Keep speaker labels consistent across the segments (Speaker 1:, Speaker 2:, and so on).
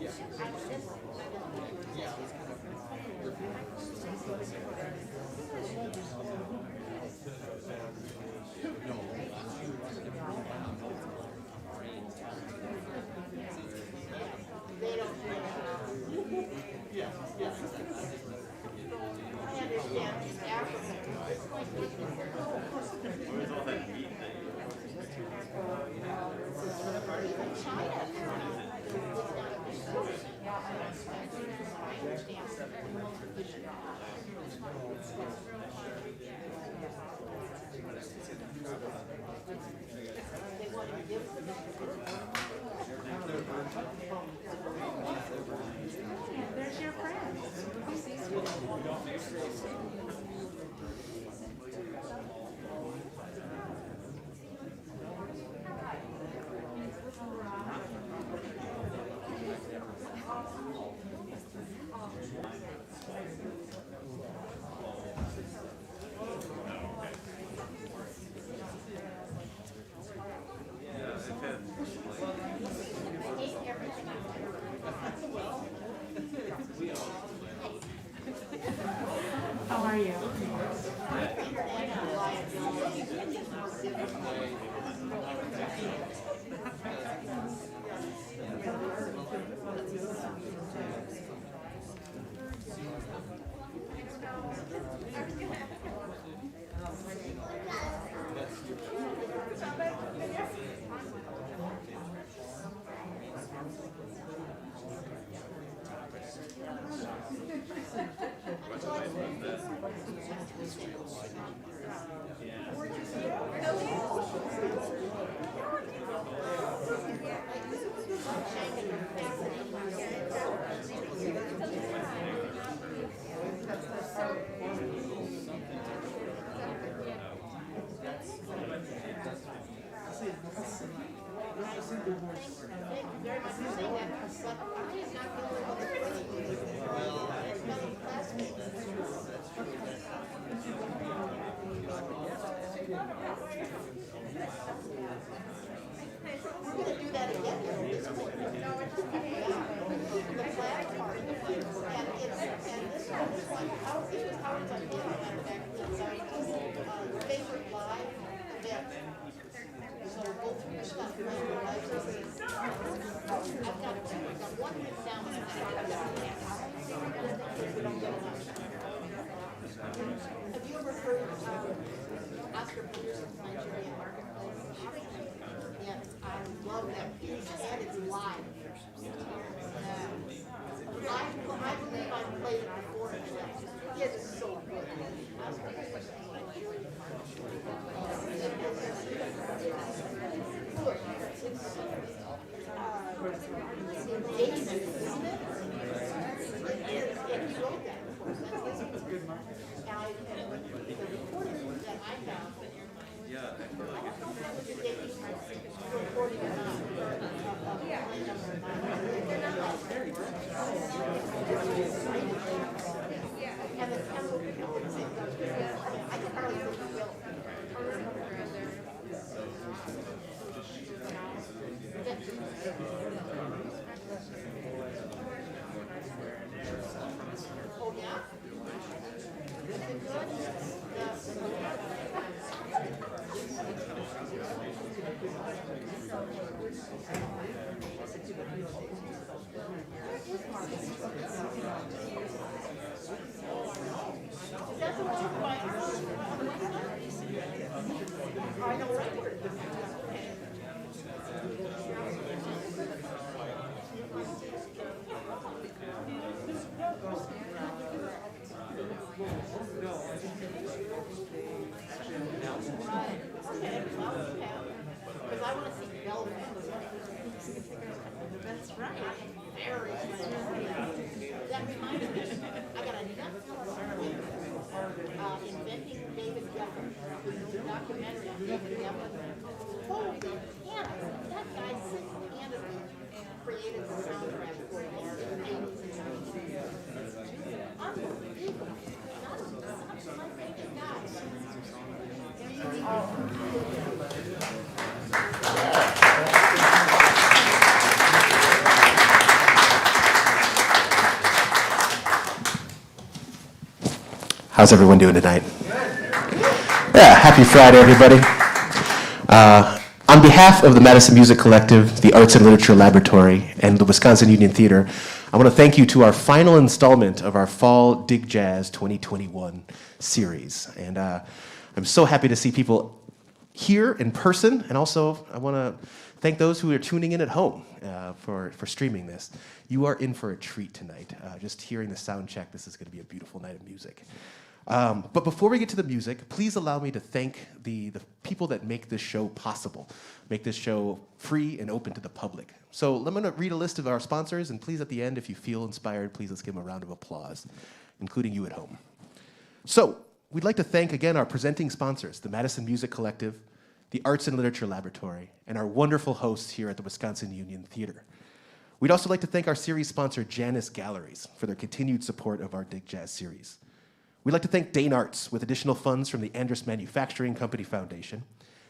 Speaker 1: There's your friend. How are you? Have you ever heard Oscar Peterson's Nigerian Marketplace? Yes, I love that piece, and it's live. I believe I've played it before. It's so good. Oscar Peterson's Nigerian Marketplace. It's David, isn't it? It is. Yeah, he wrote that, of course. That's good marketing. The recording that I found.
Speaker 2: Yeah, I feel like it's
Speaker 1: Recording or not. And the tempo, I can hardly put the bill. Oh, yeah? Is it good? Yes. That's the one by I know record. Because I want to see velvet. That's right. Very good. That reminds me, I got a Netflix Inventing David Geffen, documentary on David Geffen. Holy cannons, that guy single-handedly created the soundtrack for the 80s and 90s. Unbelievable. Not my favorite guy.
Speaker 3: How's everyone doing tonight? Yeah, happy Friday, everybody. On behalf of the Madison Music Collective, the Arts and Literature Laboratory, and the Wisconsin Union Theater, I want to thank you to our final installment of our Fall Dig Jazz 2021 series. And I'm so happy to see people here in person, and also I want to thank those who are tuning in at home for streaming this. You are in for a treat tonight. Just hearing the sound check, this is going to be a beautiful night of music. But before we get to the music, please allow me to thank the people that make this show possible, make this show free and open to the public. So I'm going to read a list of our sponsors, and please at the end, if you feel inspired, please let's give them a round of applause, including you at home. So we'd like to thank again our presenting sponsors, the Madison Music Collective, the Arts and Literature Laboratory, and our wonderful hosts here at the Wisconsin Union Theater. We'd also like to thank our series sponsor, Janus Galleries, for their continued support of our Dig Jazz series. We'd like to thank Dane Arts with additional funds from the Andrus Manufacturing Company Foundation,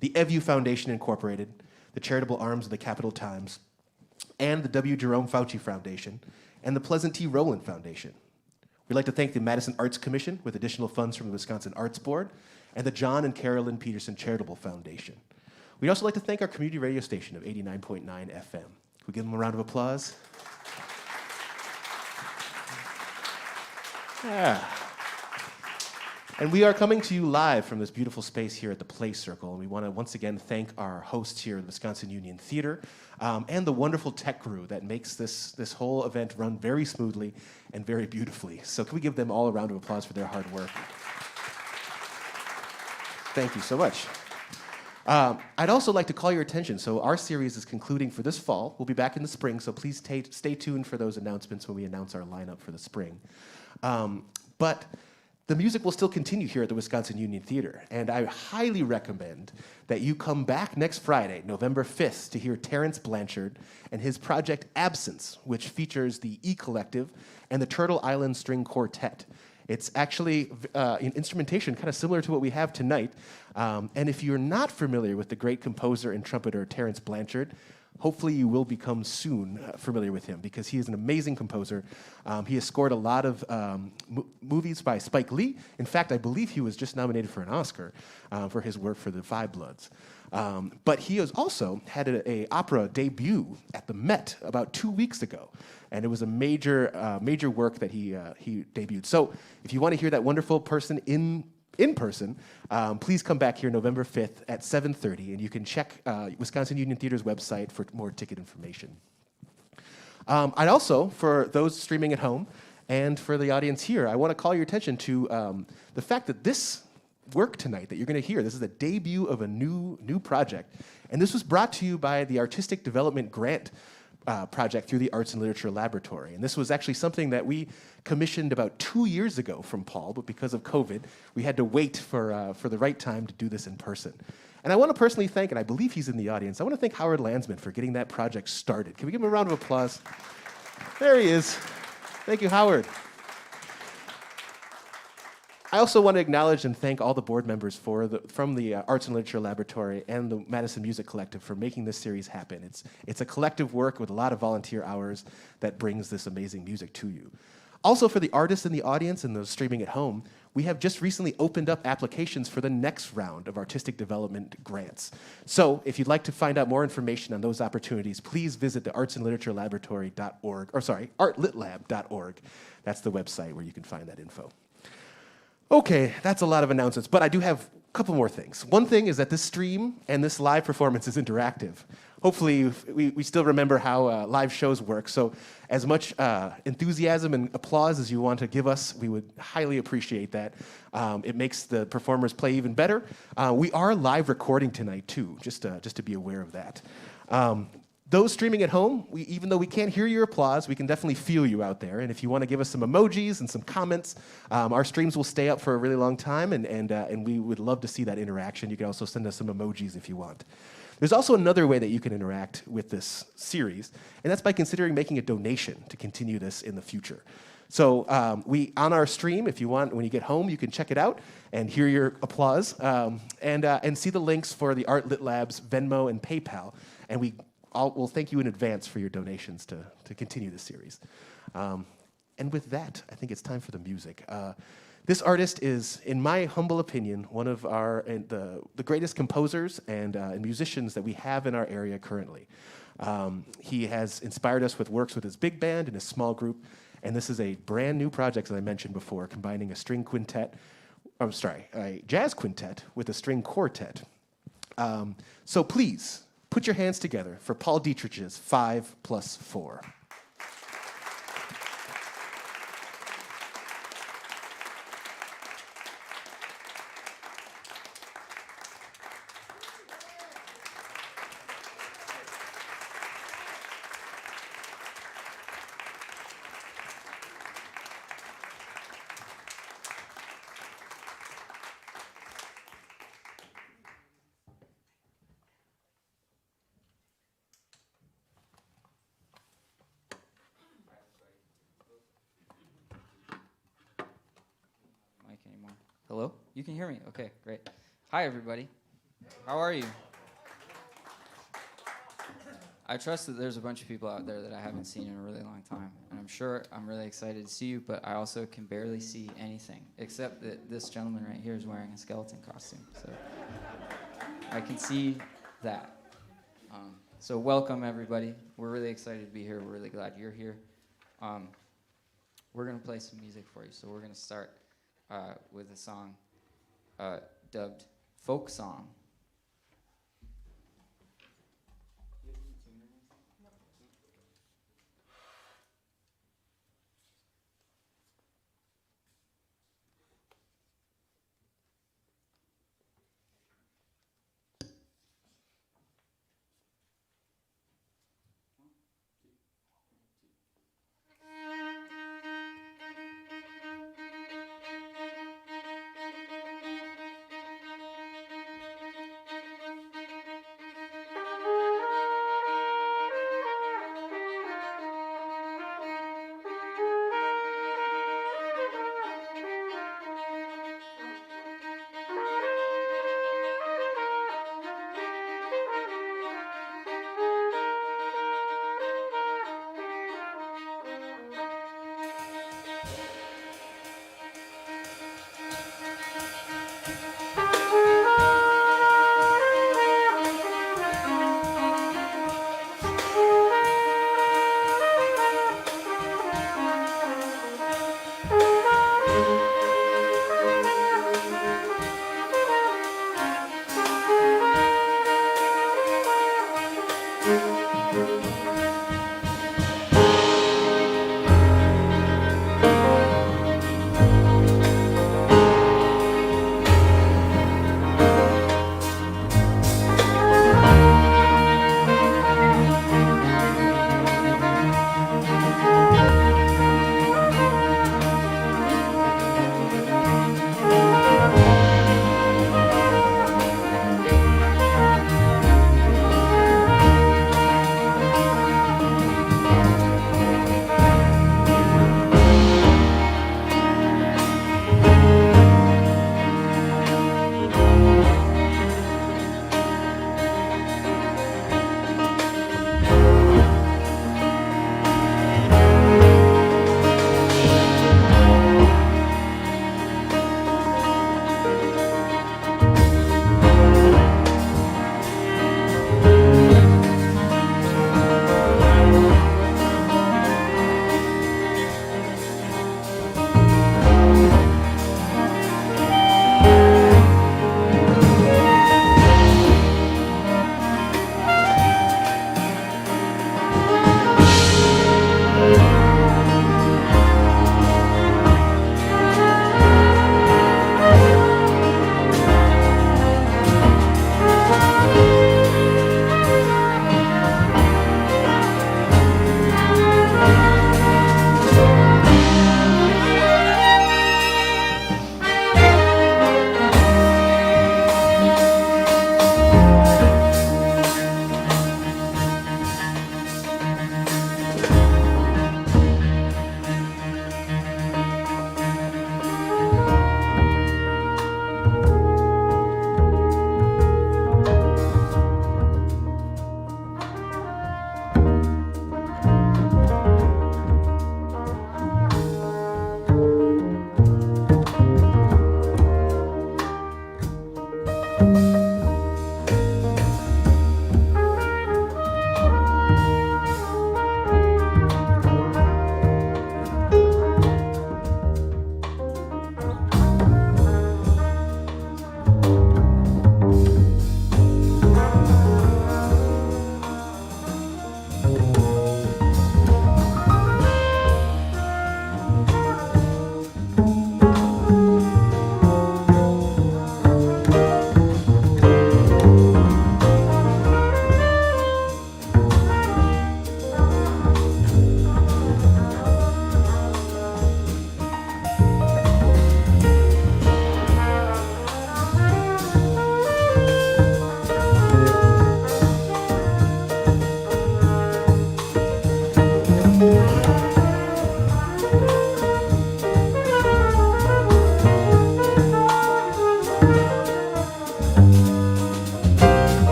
Speaker 3: the EVU Foundation Incorporated, the charitable arms of the Capital Times, and the W. Jerome Fauci Foundation, and the Pleasant T. Rowland Foundation. We'd like to thank the Madison Arts Commission with additional funds from the Wisconsin Arts Board, and the John and Carolyn Peterson Charitable Foundation. We'd also like to thank our community radio station of 89.9 FM. Can we give them a round of applause? Yeah. And we are coming to you live from this beautiful space here at the Play Circle. And we want to once again thank our hosts here at the Wisconsin Union Theater and the wonderful tech crew that makes this whole event run very smoothly and very beautifully. So can we give them all a round of applause for their hard work? Thank you so much. I'd also like to call your attention. So our series is concluding for this fall. We'll be back in the spring, so please stay tuned for those announcements when we announce our lineup for the spring. But the music will still continue here at the Wisconsin Union Theater, and I highly recommend that you come back next Friday, November 5th, to hear Terence Blanchard and his project Absence, which features the E Collective and the Turtle Island String Quartet. It's actually an instrumentation kind of similar to what we have tonight. And if you're not familiar with the great composer and trumpeter Terence Blanchard, hopefully you will become soon familiar with him because he is an amazing composer. He has scored a lot of movies by Spike Lee. In fact, I believe he was just nominated for an Oscar for his work for the Five Bloods. But he has also had an opera debut at the Met about 2 weeks ago. And it was a major work that he debuted. So if you want to hear that wonderful person in person, please come back here November 5th at 7:30, and you can check Wisconsin Union Theater's website for more ticket information. I'd also, for those streaming at home and for the audience here, I want to call your attention to the fact that this work tonight that you're going to hear, this is the debut of a new project, and this was brought to you by the Artistic Development Grant project through the Arts and Literature Laboratory. And this was actually something that we commissioned about 2 years ago from Paul, but because of COVID, we had to wait for the right time to do this in person. And I want to personally thank, and I believe he's in the audience, I want to thank Howard Landsman for getting that project started. Can we give him a round of applause? There he is. Thank you, Howard. I also want to acknowledge and thank all the board members from the Arts and Literature Laboratory and the Madison Music Collective for making this series happen. It's a collective work with a lot of volunteer hours that brings this amazing music to you. Also, for the artists in the audience and those streaming at home, we have just recently opened up applications for the next round of artistic development grants. So if you'd like to find out more information on those opportunities, please visit the artsandliteratureLaboratory.org, or sorry, artlitlab.org. That's the website where you can find that info. Okay, that's a lot of announcements, but I do have a couple more things. One thing is that this stream and this live performance is interactive. Hopefully, we still remember how live shows work, so as much enthusiasm and applause as you want to give us, we would highly appreciate that. It makes the performers play even better. We are live recording tonight, too, just to be aware of that. Those streaming at home, even though we can't hear your applause, we can definitely feel you out there. And if you want to give us some emojis and some comments, our streams will stay up for a really long time, and we would love to see that interaction. You can also send us some emojis if you want. There's also another way that you can interact with this series, and that's by considering making a donation to continue this in the future. So on our stream, if you want, when you get home, you can check it out and hear your applause and see the links for the Art Lit Lab's Venmo and PayPal. And we'll thank you in advance for your donations to continue this series. And with that, I think it's time for the music. This artist is, in my humble opinion, one of the greatest composers and musicians that we have in our area currently. He has inspired us with works with his big band and his small group, and this is a brand new project, as I mentioned before, combining a jazz quintet with a string quartet. So please, put your hands together for Paul Dietrich's 5+4.
Speaker 4: Anymore. Hello? You can hear me? Okay, great. Hi, everybody. How are you? I trust that there's a bunch of people out there that I haven't seen in a really long time, and I'm sure I'm really excited to see you, but I also can barely see anything, except that this gentleman right here is wearing a skeleton costume, so I can see that. So welcome, everybody. We're really excited to be here. We're really glad you're here. We're going to play some music for you, so we're going to start with a song dubbed Folk Song.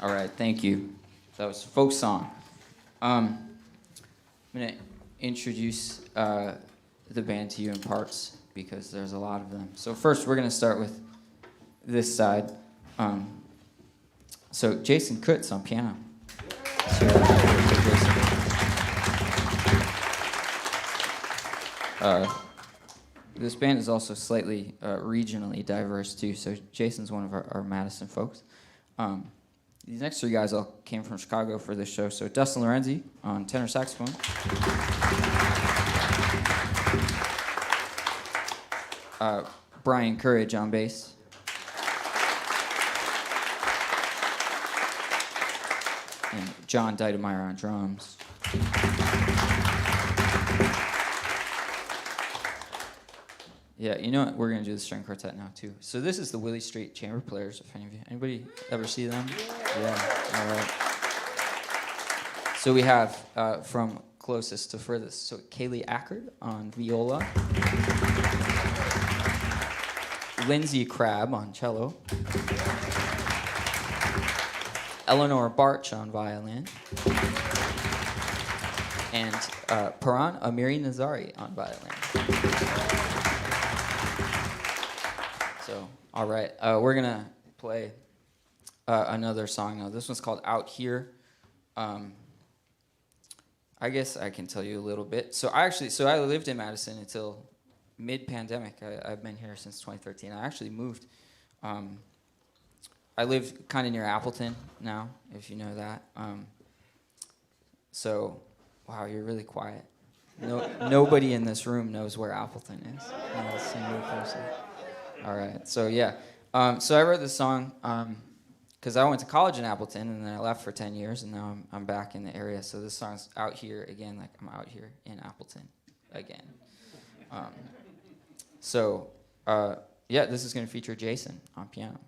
Speaker 4: All right, thank you. That was a folk song. I'm going to introduce the band to you in parts because there's a lot of them. So first, we're going to start with this side. So Jason Kutz on piano. This band is also slightly regionally diverse too. So Jason's one of our Madison folks. These next three guys all came from Chicago for this show. So Dustin Lorenzi on tenor saxophone. Brian Courage on bass. And John Dietemeyer on drums. Yeah, you know what? We're going to do the string quartet now, too. So this is the Willy Street Chamber Players, if any of you. Anybody ever see them? Yeah, all right. So we have from closest to furthest. So Kaylee Ackard on viola. Lindsay Crabb on cello. Eleanor Barch on violin. And Paran Amiri Nazari on violin. So, all right, we're gonna play another song now. This one's called Out Here. I guess I can tell you a little bit. So I lived in Madison until mid-pandemic. I've been here since 2013. I actually moved. I live kind of near Appleton now, if you know that. So, wow, you're really quiet. Nobody in this room knows where Appleton is. Not a single person. All right, so yeah. So I wrote this song because I went to college in Appleton, and then I left for 10 years, and now I'm back in the area. So this song's out here again, like I'm out here in Appleton again. Yeah, this is going to feature Jason on piano.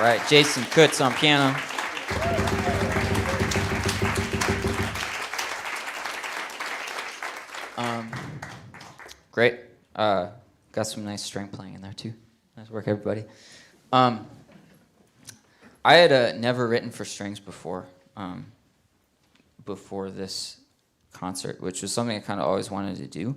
Speaker 4: right, Jason Kutz on piano. Great. Got some nice string playing in there too. Nice work, everybody. I had never written for strings before this concert, which was something I kind of always wanted to do,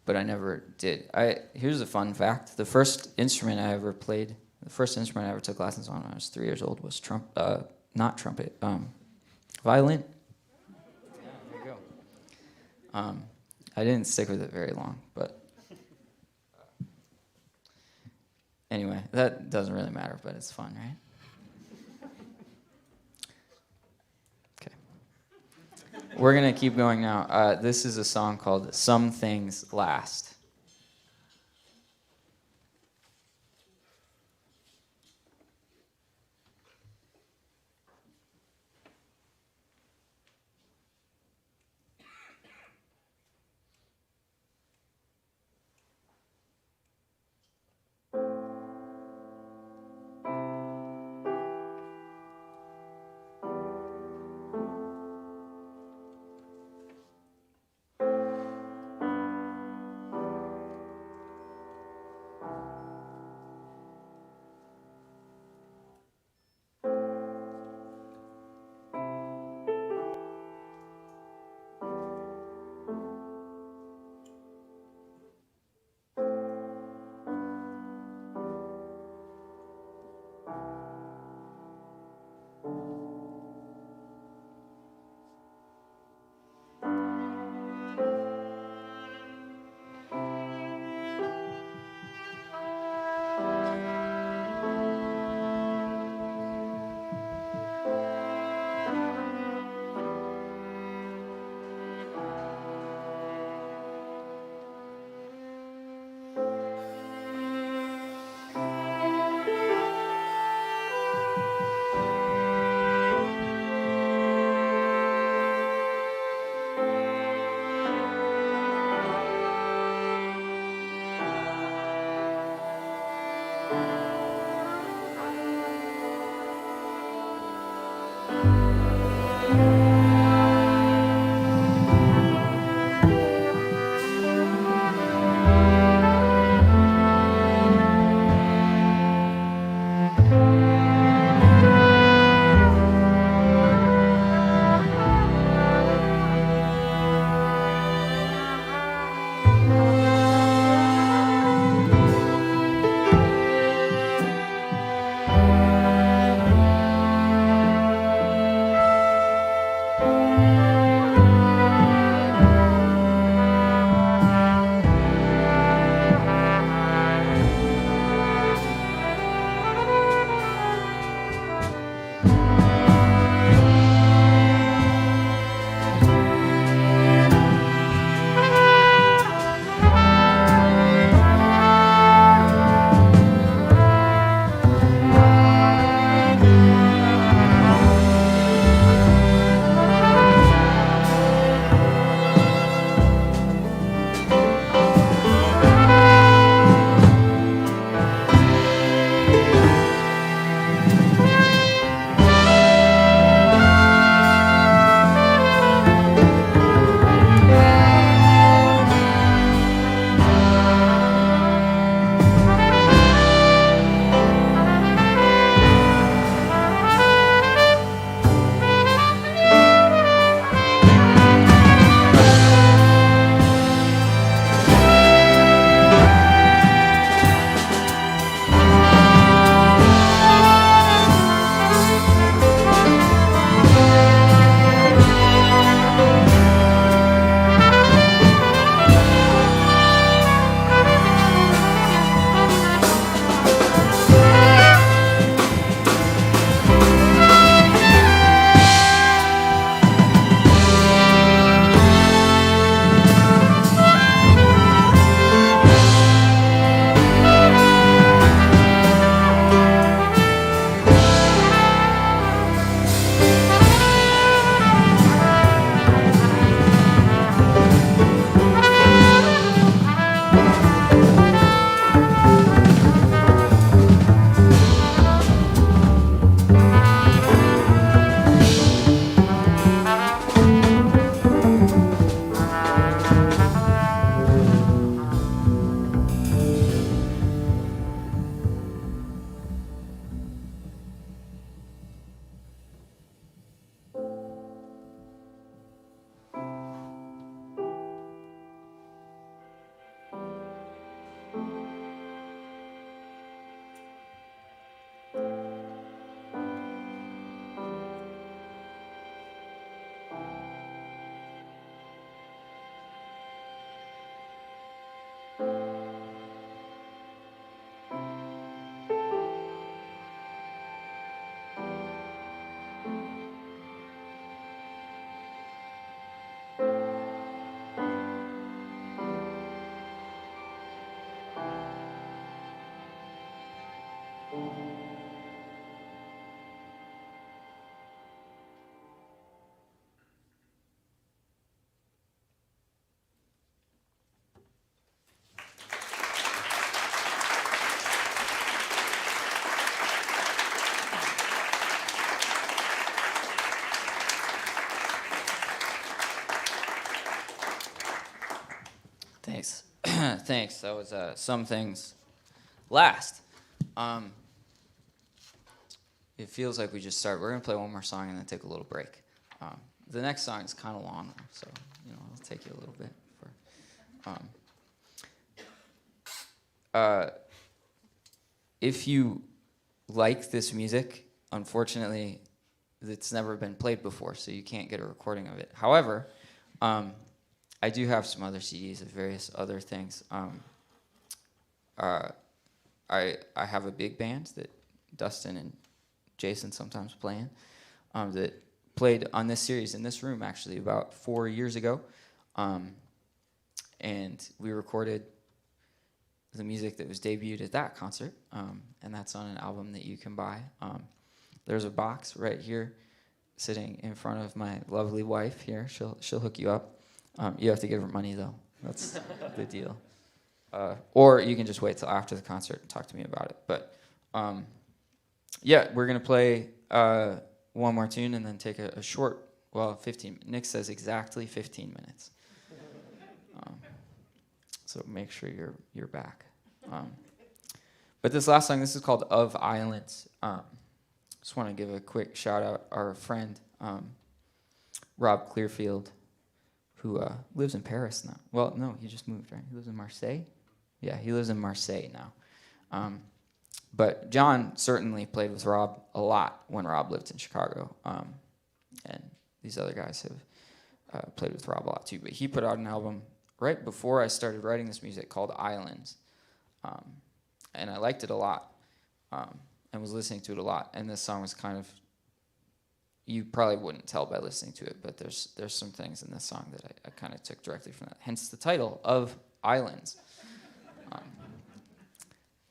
Speaker 4: but I never did. Here's a fun fact: the first instrument I ever took lessons on when I was 3 years old was not trumpet, violin. Yeah, there you go. I didn't stick with it very long, but anyway, that doesn't really matter, but it's fun, right? Okay. We're going to keep going now. This is a song called Some Things Last. Thanks. That was Some Things Last. It feels like we just started. We're going to play one more song and then take a little break. The next song is kind of long, so it'll take you a little bit. If you like this music, unfortunately, it's never been played before, so you can't get a recording of it. However, I do have some other CDs of various other things. I have a big band that Dustin and Jason sometimes play in, that played on this series in this room actually about 4 years ago, and we recorded the music that was debuted at that concert, and that's on an album that you can buy. There's a box right here sitting in front of my lovely wife here. She'll hook you up. You have to give her money, though. That's the deal. Or you can just wait till after the concert and talk to me about it. But, yeah, we're going to play one more tune and then take a short, 15. Nick says exactly 15 minutes. So make sure you're back. But this last song, this is called Of Islands. Just want to give a quick shout out our friend Rob Clearfield, who lives in Paris now. Well, no, he just moved, right? He lives in Marseille? Yeah, he lives in Marseille now. But John certainly played with Rob a lot when Rob lived in Chicago. And these other guys have played with Rob a lot too. But he put out an album right before I started writing this music called Islands. And I liked it a lot and was listening to it a lot. And this song was kind of, you probably wouldn't tell by listening to it, but there's some things in this song that I kind of took directly from that. Hence the title, Of Islands. I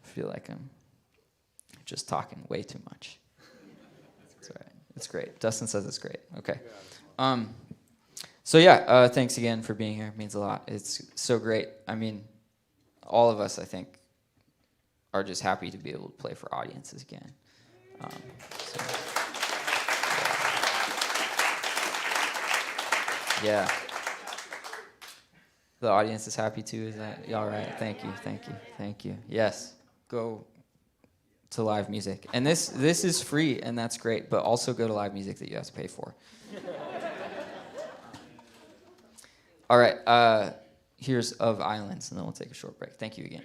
Speaker 4: feel like I'm just talking way too much. It's all right. It's great. Dustin says it's great. Okay. So yeah, thanks again for being here. It means a lot. It's so great. I mean, all of us, I think, are just happy to be able to play for audiences again. So. Yeah. The audience is happy too. Is that all right? Thank you. Yes. Go to live music. And this is free, and that's great, but also go to live music that you have to pay for. All right. Here's Of Islands, and then we'll take a short break. Thank you again.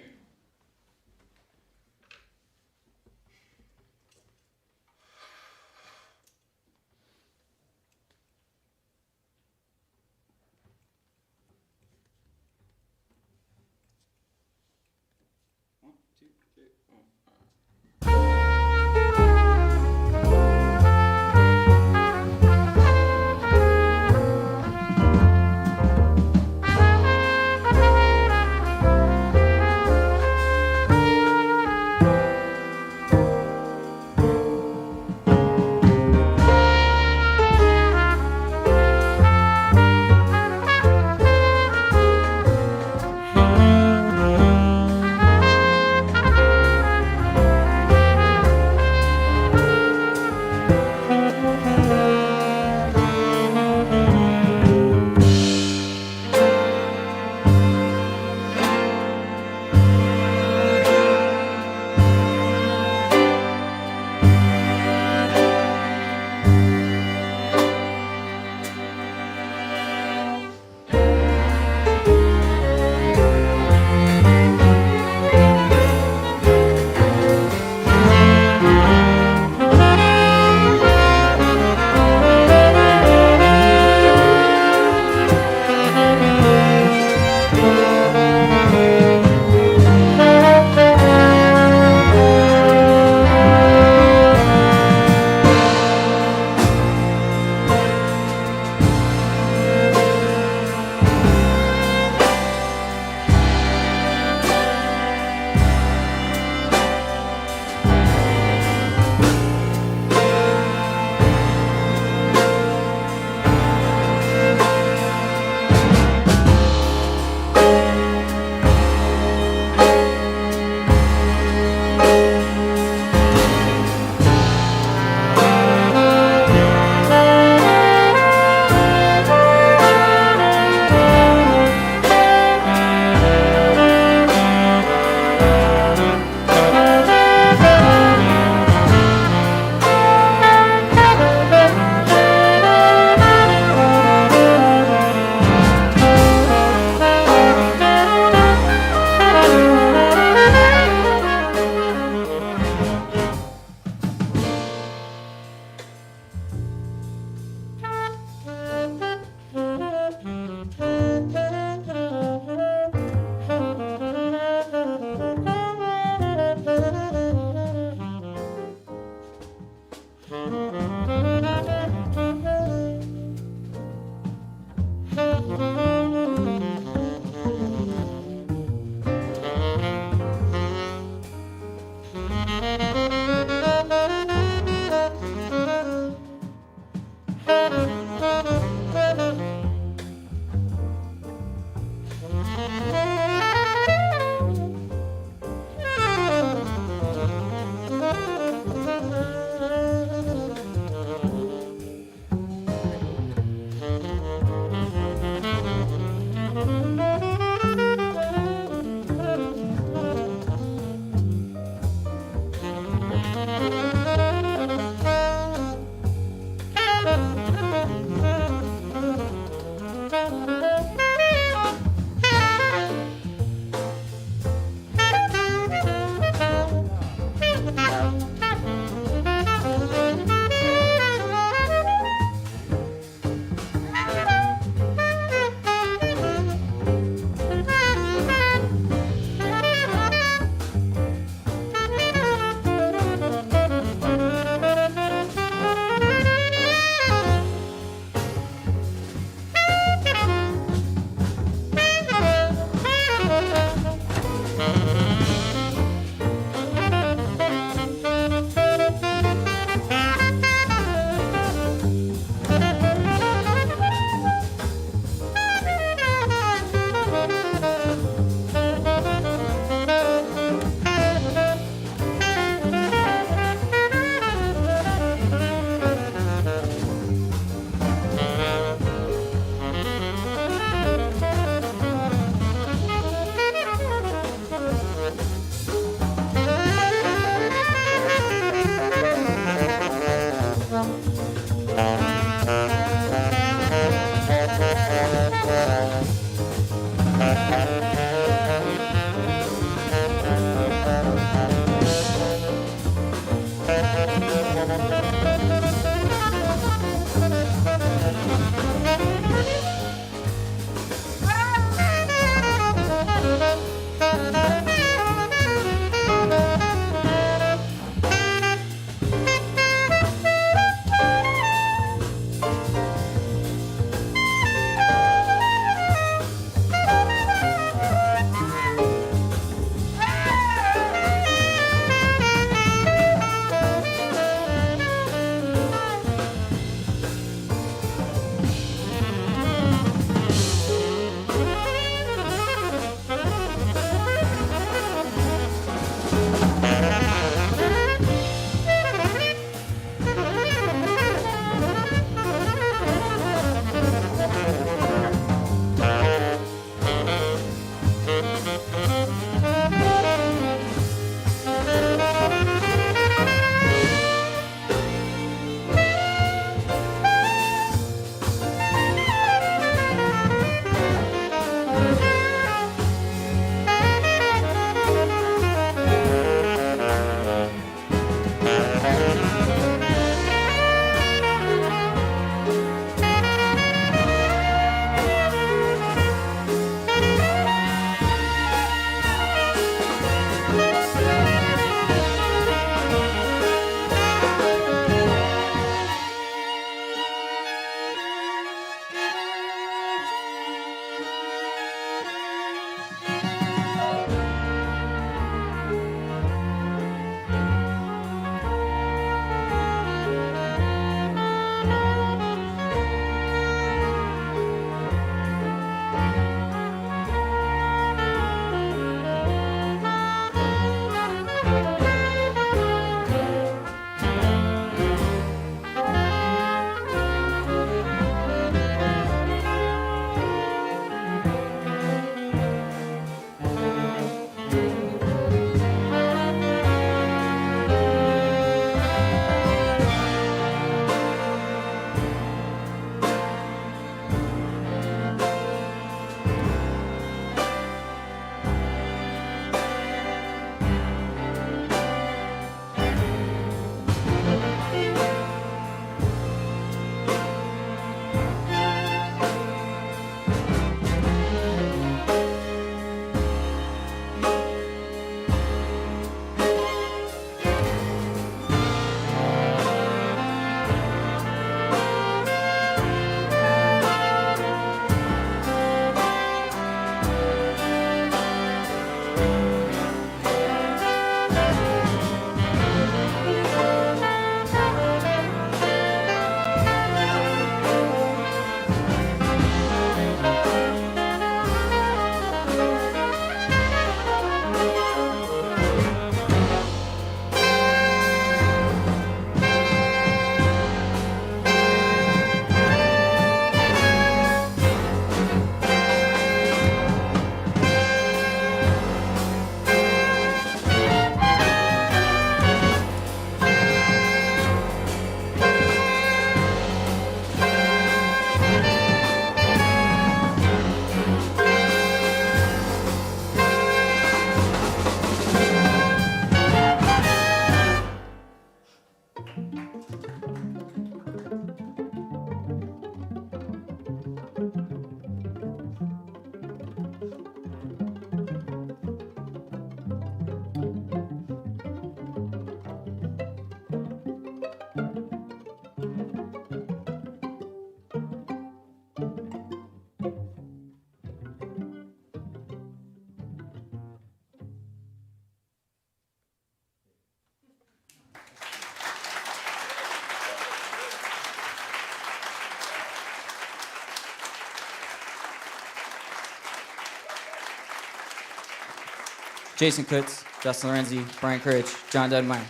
Speaker 4: Jason Kutz, Justin Lorenzi, Brian Courage, John Dedmeyer,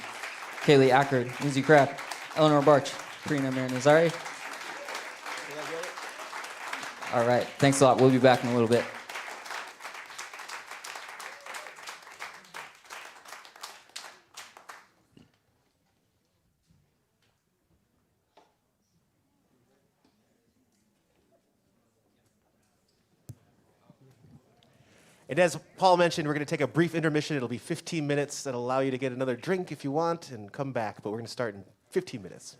Speaker 4: Kaylee Ackard, Lindsay Crabb, Eleanor Barch, Karina Marinazari. All right, thanks a lot. We'll be back in a little bit.
Speaker 3: And as Paul mentioned, we're going to take a brief intermission. It'll be 15 minutes. That'll allow you to get another drink if you want and come back. But we're going to start in 15 minutes.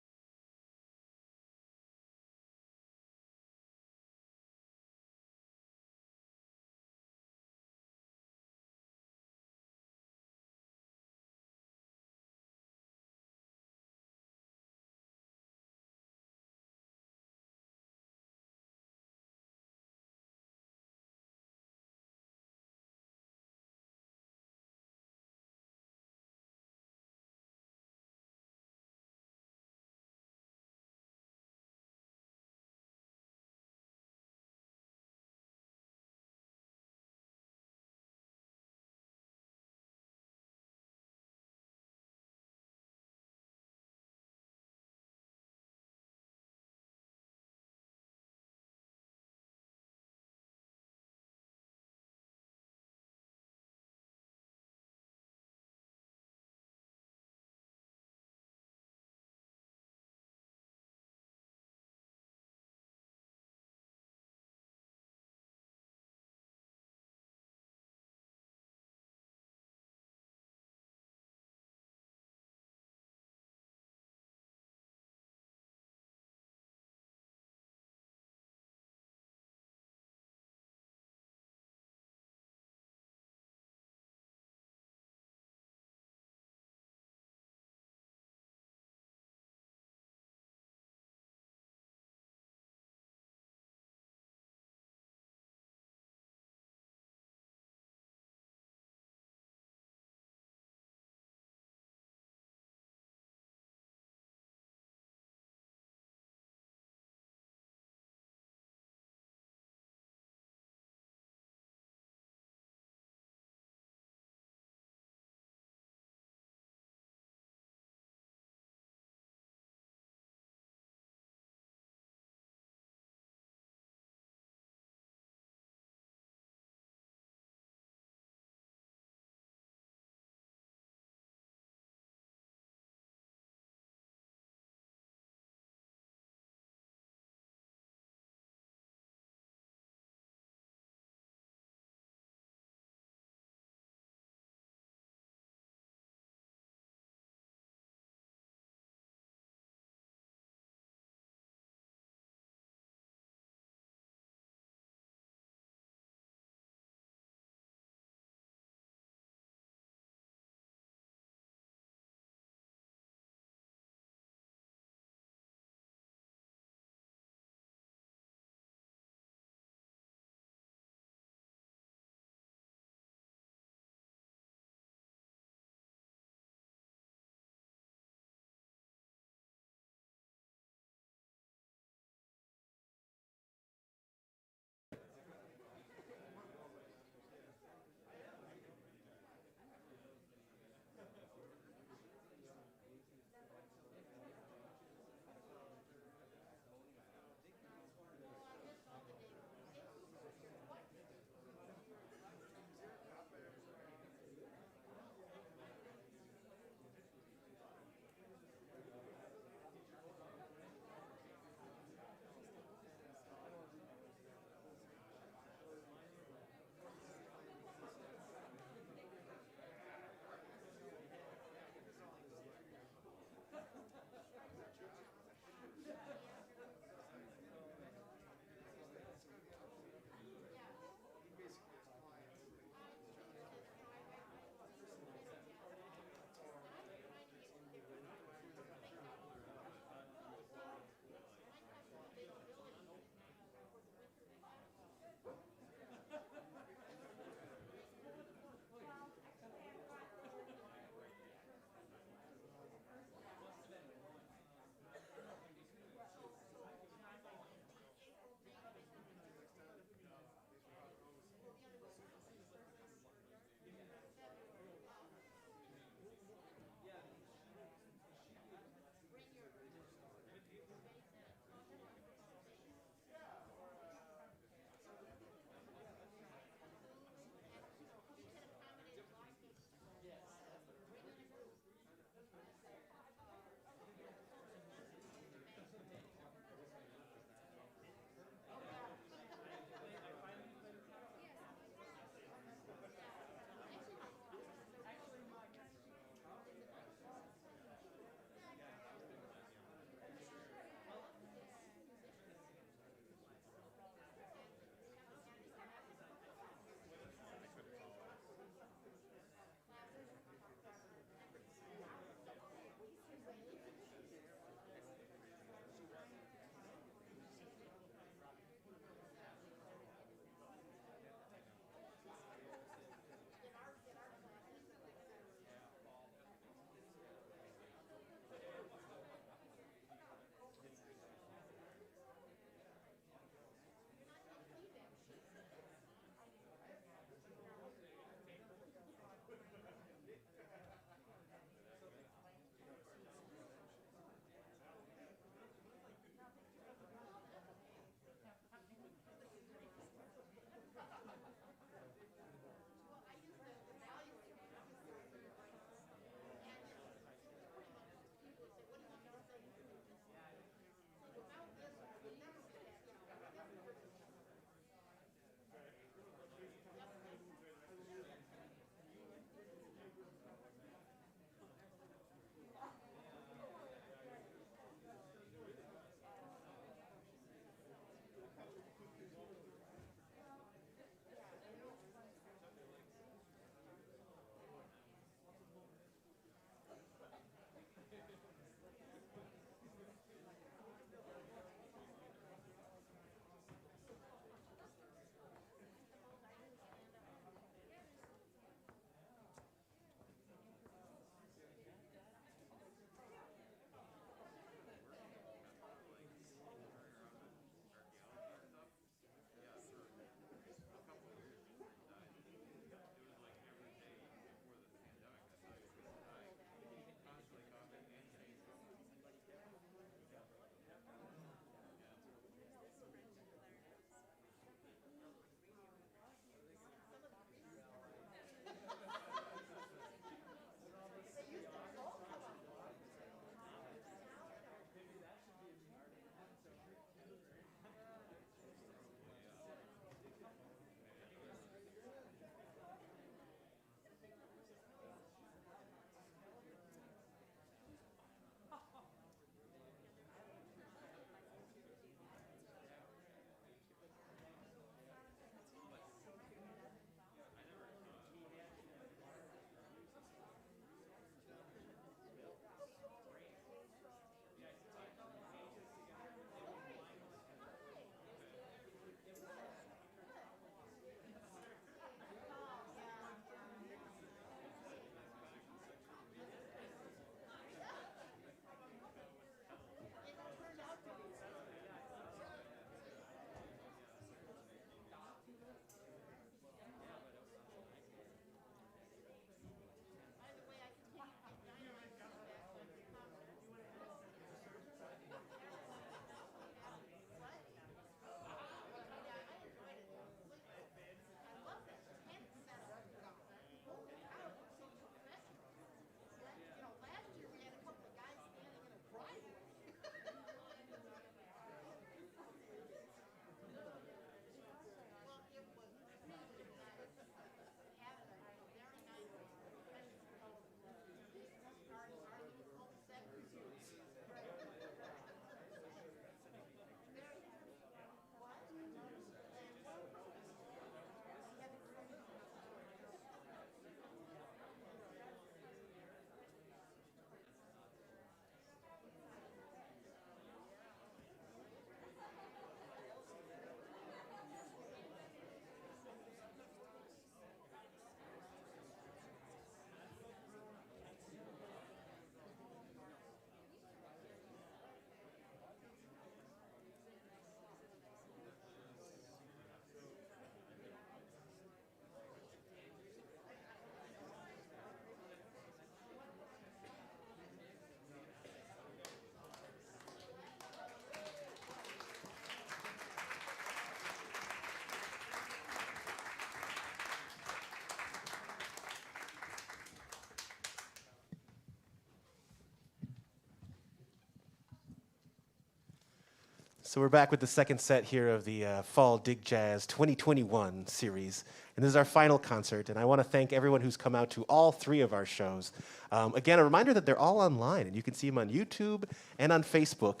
Speaker 3: So we're back with the second set here of the Fall Dig Jazz 2021 series. And this is our final concert. And I want to thank everyone who's come out to all three of our shows. Again, a reminder that they're all online. And you can see them on YouTube and on Facebook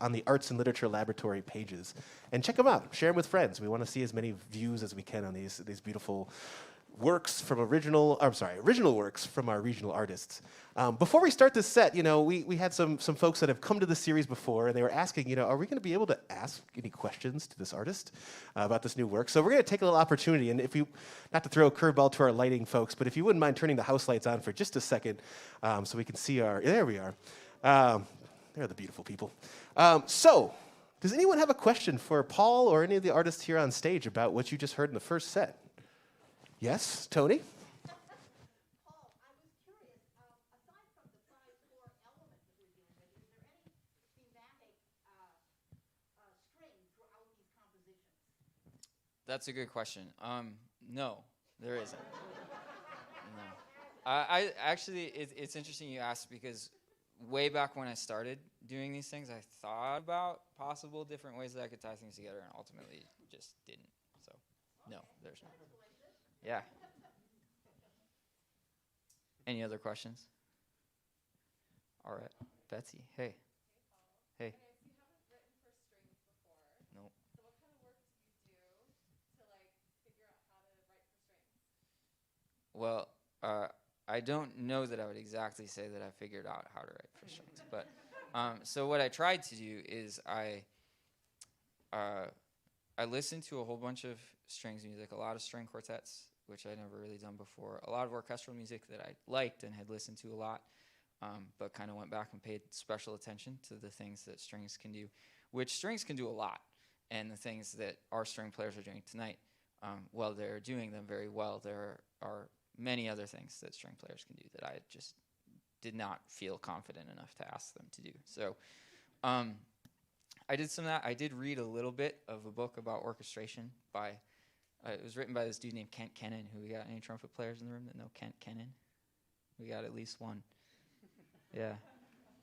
Speaker 3: on the Arts and Literature Laboratory pages. And check them out. Share them with friends. We want to see as many views as we can on these beautiful works from original works from our regional artists. Before we start this set, we had some folks that have come to the series before, and they were asking, are we going to be able to ask any questions to this artist about this new work? So we're going to take a little opportunity, and not to throw a curveball to our lighting folks, but if you wouldn't mind turning the house lights on for just a second, so we can see there we are. They're the beautiful people. So, does anyone have a question for Paul or any of the artists here on stage about what you just heard in the first set? Yes, Tony?
Speaker 1: Paul, I was curious, aside from the 5/4 element that we're dealing with, is there any thematic string throughout these compositions?
Speaker 4: That's a good question. No, there isn't. No. I actually, it's interesting you asked because way back when I started doing these things, I thought about possible different ways that I could tie things together, and ultimately just didn't. So, no, there's not. Yeah. Any other questions? All right. Betsy, hey. Hey.
Speaker 5: You haven't written for strings before.
Speaker 4: Nope.
Speaker 5: So what kind of work do you do to figure out how to write for strings?
Speaker 4: Well, I don't know that I would exactly say that I figured out how to write for strings, but so what I tried to do is I listened to a whole bunch of strings music, a lot of string quartets, which I'd never really done before, a lot of orchestral music that I liked and had listened to a lot, but kind of went back and paid special attention to the things that strings can do, which strings can do a lot, and the things that our string players are doing tonight, while they're doing them very well, there are many other things that string players can do that I just did not feel confident enough to ask them to do. So I did some of that. I did read a little bit of a book about orchestration by, it was written by this dude named Kent Kennan. Who we got? Any trumpet players in the room that know Kent Kennan? We got at least one. Yeah.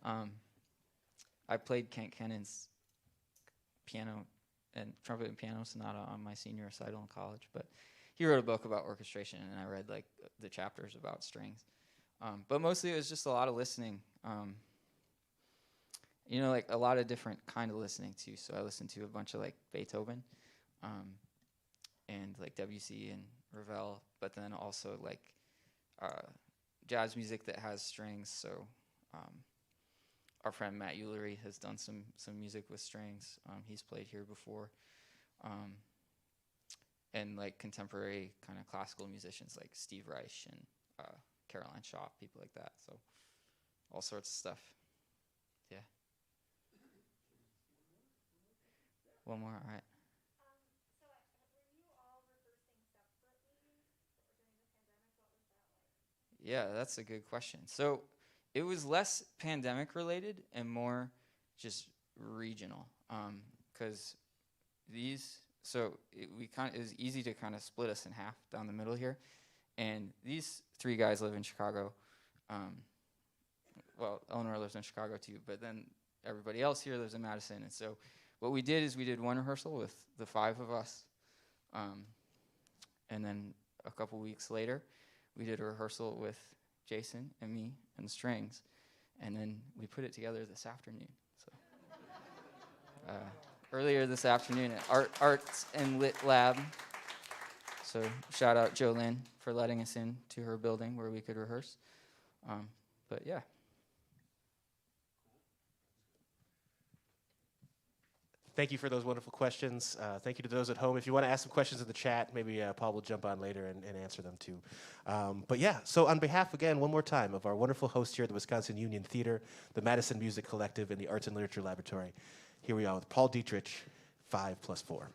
Speaker 4: I played Kent Kennan's piano and trumpet and piano sonata on my senior recital in college, but he wrote a book about orchestration, and I read the chapters about strings. But mostly it was just a lot of listening. A lot of different kind of listening too. So I listened to a bunch of Beethoven, and Debussy and Ravel, but then also jazz music that has strings. So our friend Matt Eulery has done some music with strings. He's played here before. And contemporary kind of classical musicians like Steve Reich and Caroline Shaw, people like that. So all sorts of stuff. Yeah. One more, all right.
Speaker 5: So were you all rehearsing separately during the pandemic? What was that like?
Speaker 4: Yeah, that's a good question. So it was less pandemic related and more just regional, because it was easy to kind of split us in half down the middle here, and these three guys live in Chicago. Well, Eleanor lives in Chicago too, but then everybody else here lives in Madison, and so what we did is we did one rehearsal with the five of us, and then a couple weeks later, we did a rehearsal with Jason and me and the strings, and then we put it together this afternoon. So earlier this afternoon at Arts and Lit Lab. So shout out Jolynn for letting us in to her building where we could rehearse. But yeah.
Speaker 3: Thank you for those wonderful questions. Thank you to those at home. If you want to ask some questions in the chat, maybe Paul will jump on later and answer them too. But yeah, so on behalf, again, one more time, of our wonderful hosts here at the Wisconsin Union Theater, the Madison Music Collective, and the Arts and Literature Laboratory, here we are with Paul Dietrich, 5+4.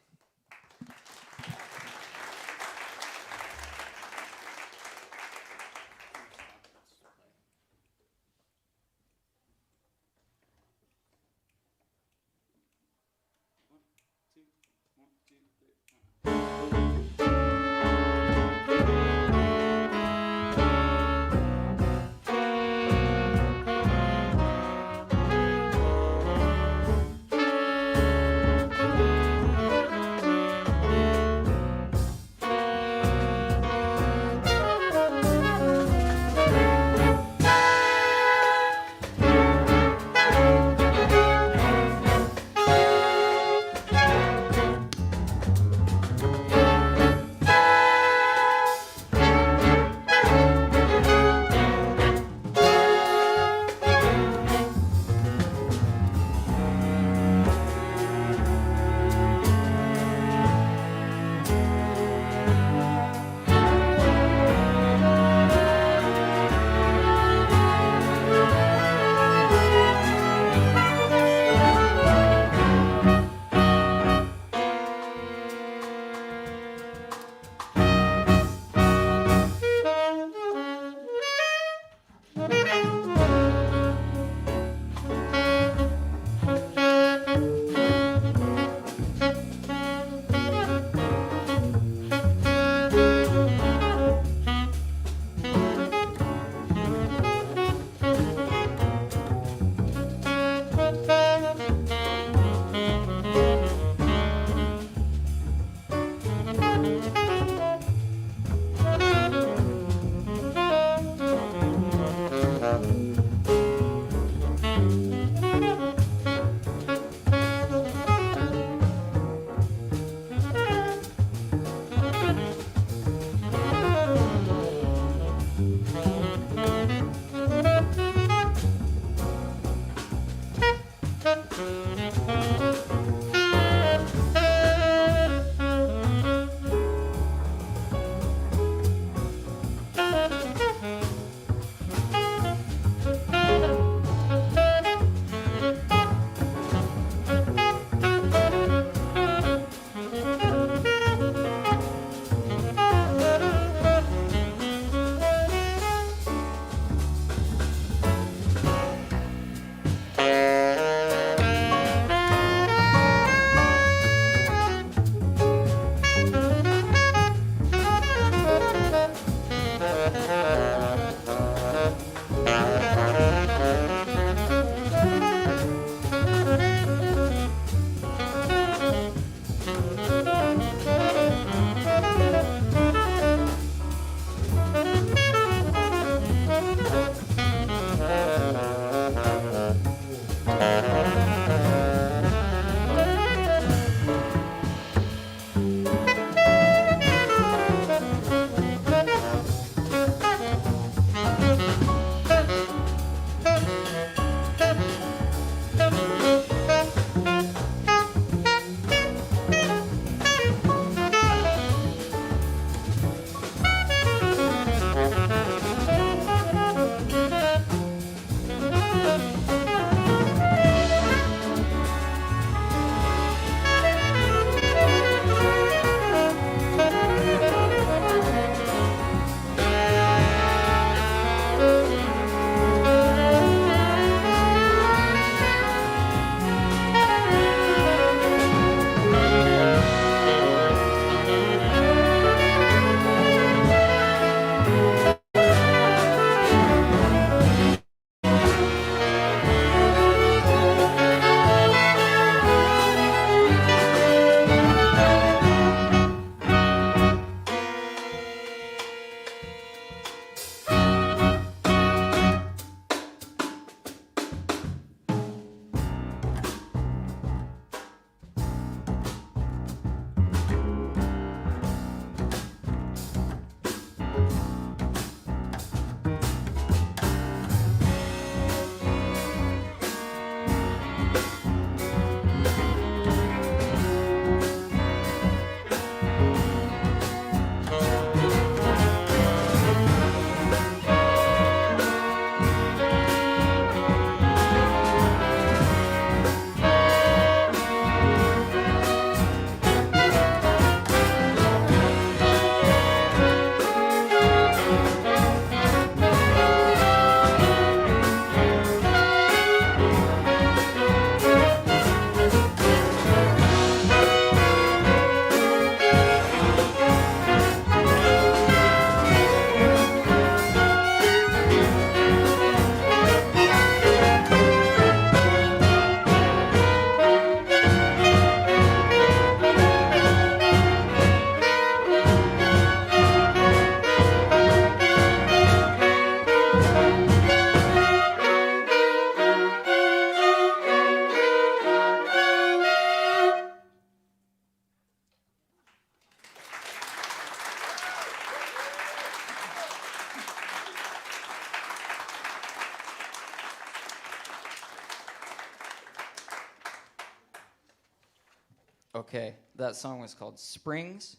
Speaker 4: Okay, that song was called Springs.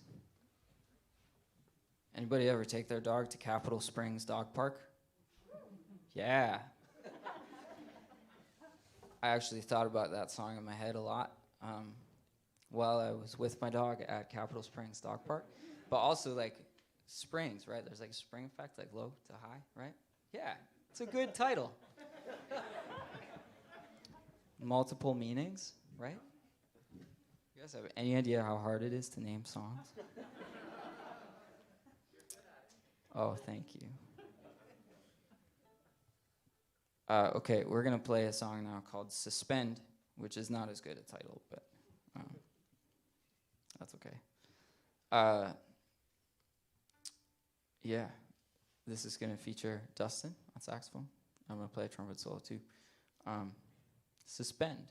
Speaker 4: Anybody ever take their dog to Capitol Springs Dog Park? Yeah. I actually thought about that song in my head a lot while I was with my dog at Capitol Springs Dog Park. But also, like, springs, right? There's, like, a spring effect, like low to high, right? Yeah, it's a good title. Multiple meanings, right? You guys have any idea how hard it is to name songs? Oh, thank you. Okay, we're going to play a song now called Suspend, which is not as good a title, but that's okay. Yeah, this is going to feature Dustin on saxophone. I'm going to play a trumpet solo too. Suspend.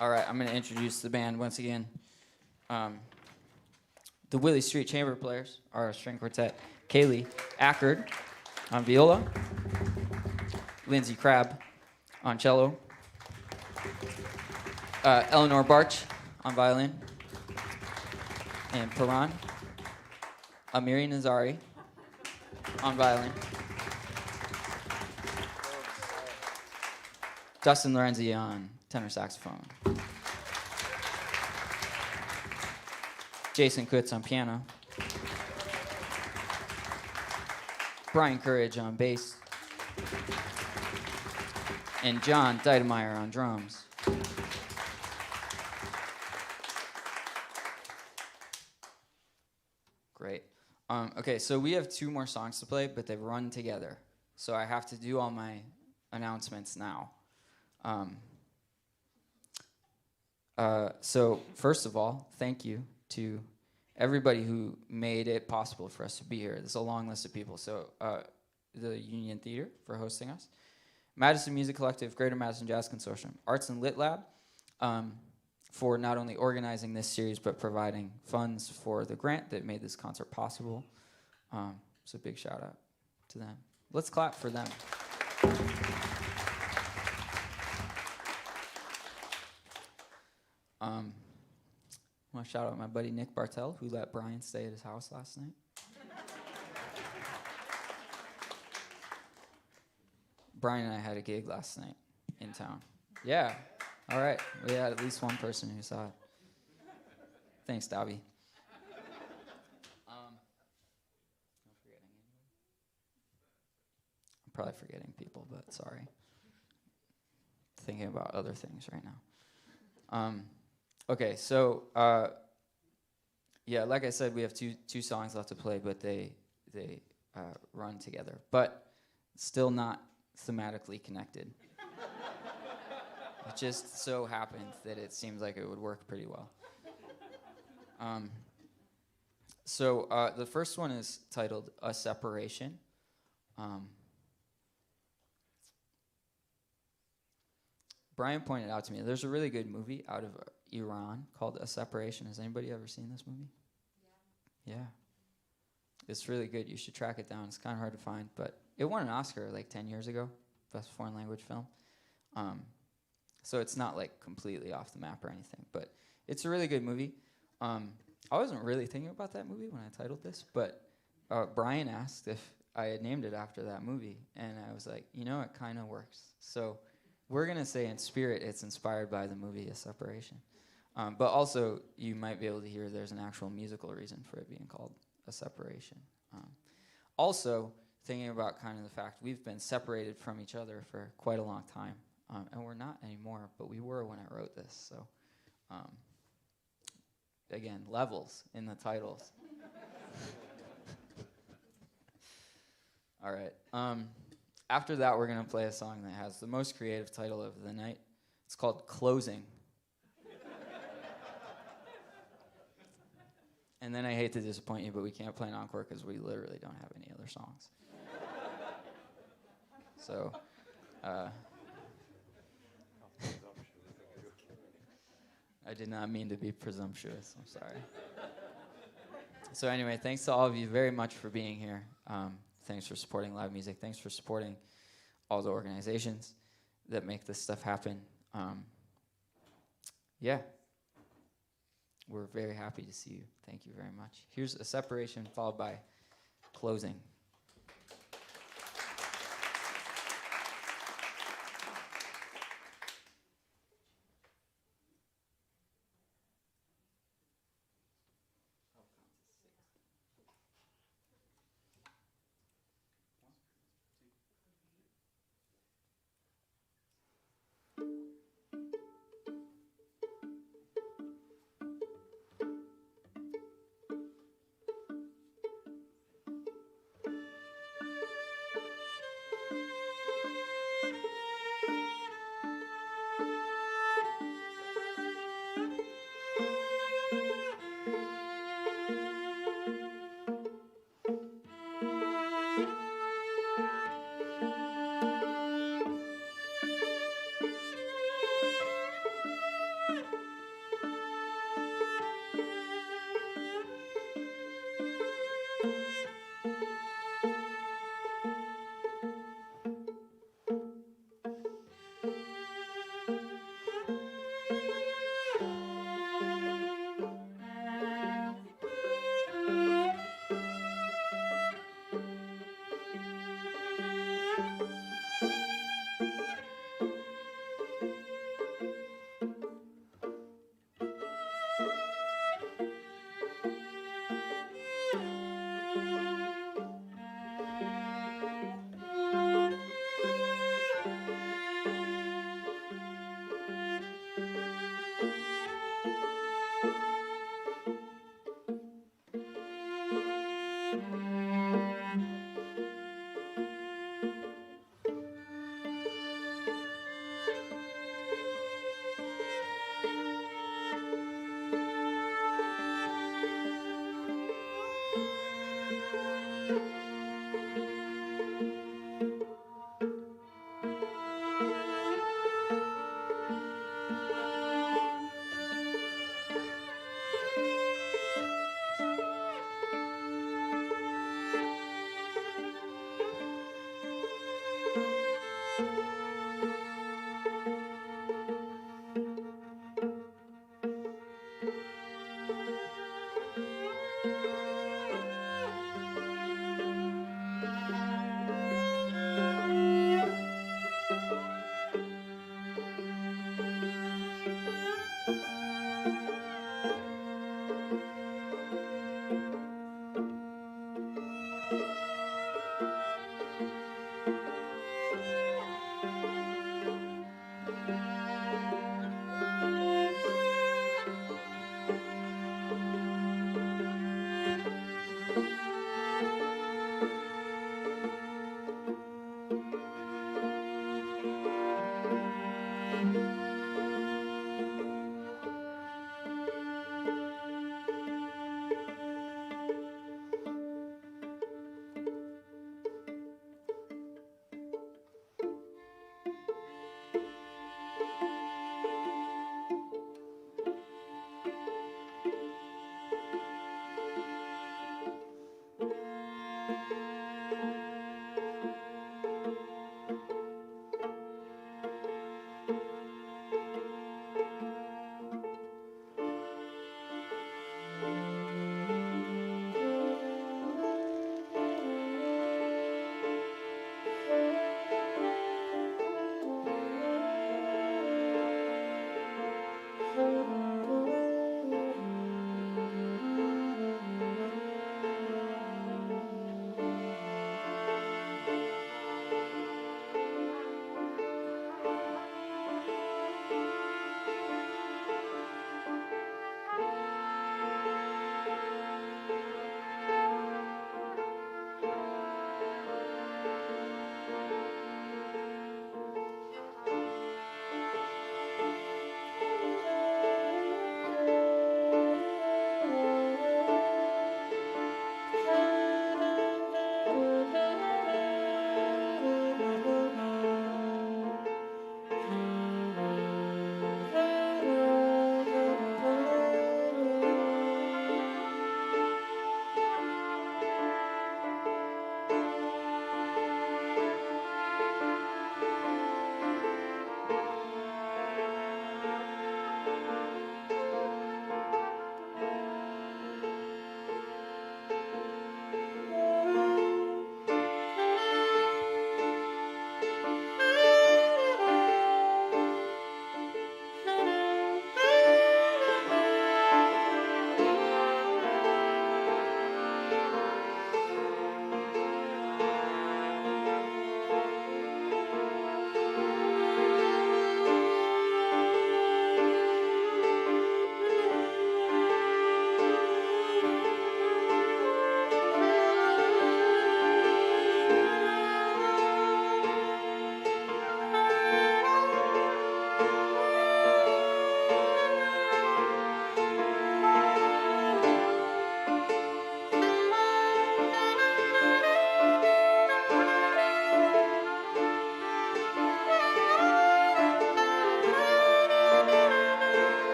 Speaker 4: All right, I'm going to introduce the band once again. The Willy Street Chamber Players, our string quartet. Kaylee Ackard on viola. Lindsay Crabb on cello. Eleanor Barch on violin. And Paran Amiri Nazari on violin. Dustin Lorenzi on tenor saxophone. Jason Kutz on piano. Brian Courage on bass. And John Diedemeyer on drums. Great. Okay, so we have 2 more songs to play, but they run together. So I have to do all my announcements now. So first of all, thank you to everybody who made it possible for us to be here. There's a long list of people. So the Union Theater for hosting us, Madison Music Collective, Greater Madison Jazz Consortium, Arts and Lit Lab for not only organizing this series but providing funds for the grant that made this concert possible. So big shout out to them. Let's clap for them. I want to shout out my buddy Nick Bartell, who let Brian stay at his house last night. Brian and I had a gig last night in town. Yeah, all right. We had at least one person who saw it. Thanks, Dobby. I'm probably forgetting people, but sorry. Thinking about other things right now. Okay, so yeah, like I said, we have two songs left to play, but they run together, but still not thematically connected. It just so happened that it seems like it would work pretty well. So the first one is titled "A Separation." Brian pointed out to me, there's a really good movie out of Iran called A Separation. Has anybody ever seen this movie? Yeah. It's really good. You should track it down. It's kind of hard to find, but it won an Oscar like 10 years ago, Best Foreign Language Film. So it's not like completely off the map or anything, but it's a really good movie. I wasn't really thinking about that movie when I titled this, but Brian asked if I had named it after that movie, and I was like, you know, it kind of works. So we're going to say in spirit it's inspired by the movie A Separation. But also, you might be able to hear there's an actual musical reason for it being called A Separation. Also, thinking about kind of the fact we've been separated from each other for quite a long time. And we're not anymore, but we were when I wrote this. So, again, levels in the titles. All right. After that, we're going to play a song that has the most creative title of the night. It's called Closing. And then I hate to disappoint you, but we can't play an encore because we literally don't have any other songs. So, I did not mean to be presumptuous. I'm sorry. So anyway, thanks to all of you very much for being here. Thanks for supporting live music. Thanks for supporting all the organizations that make this stuff happen. Yeah. We're very happy to see you. Thank you very much. Here's A Separation followed by Closing.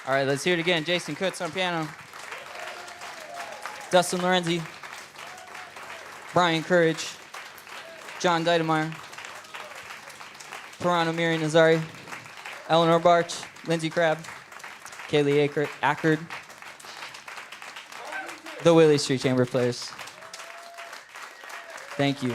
Speaker 4: All right, let's hear it again. Jason Kutz on piano. Dustin Lorenzi. Brian Courage. John Deidemeyer. Pirano Miri Nazari. Eleanor Barch. Lindsay Crabb. Kaylee Ackard. The Willy Street Chamber Players. Thank you.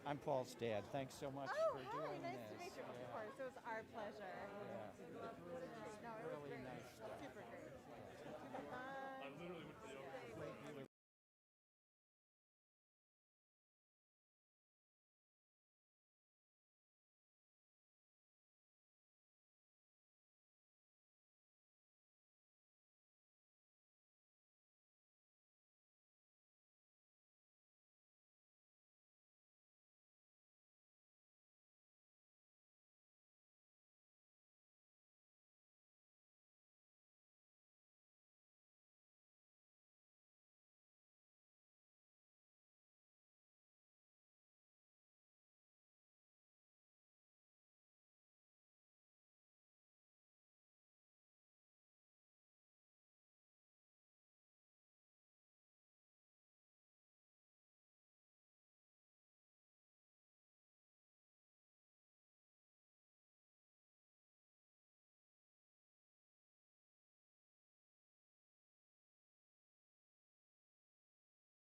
Speaker 6: I'm Paul's dad. Thanks so much
Speaker 5: Oh,
Speaker 6: for
Speaker 5: hi.
Speaker 6: doing
Speaker 5: Nice
Speaker 6: this.
Speaker 5: to meet you. Of course, it was our pleasure.
Speaker 6: Yeah.
Speaker 5: No, it was
Speaker 6: Really
Speaker 5: great.
Speaker 6: nice stuff.
Speaker 5: Super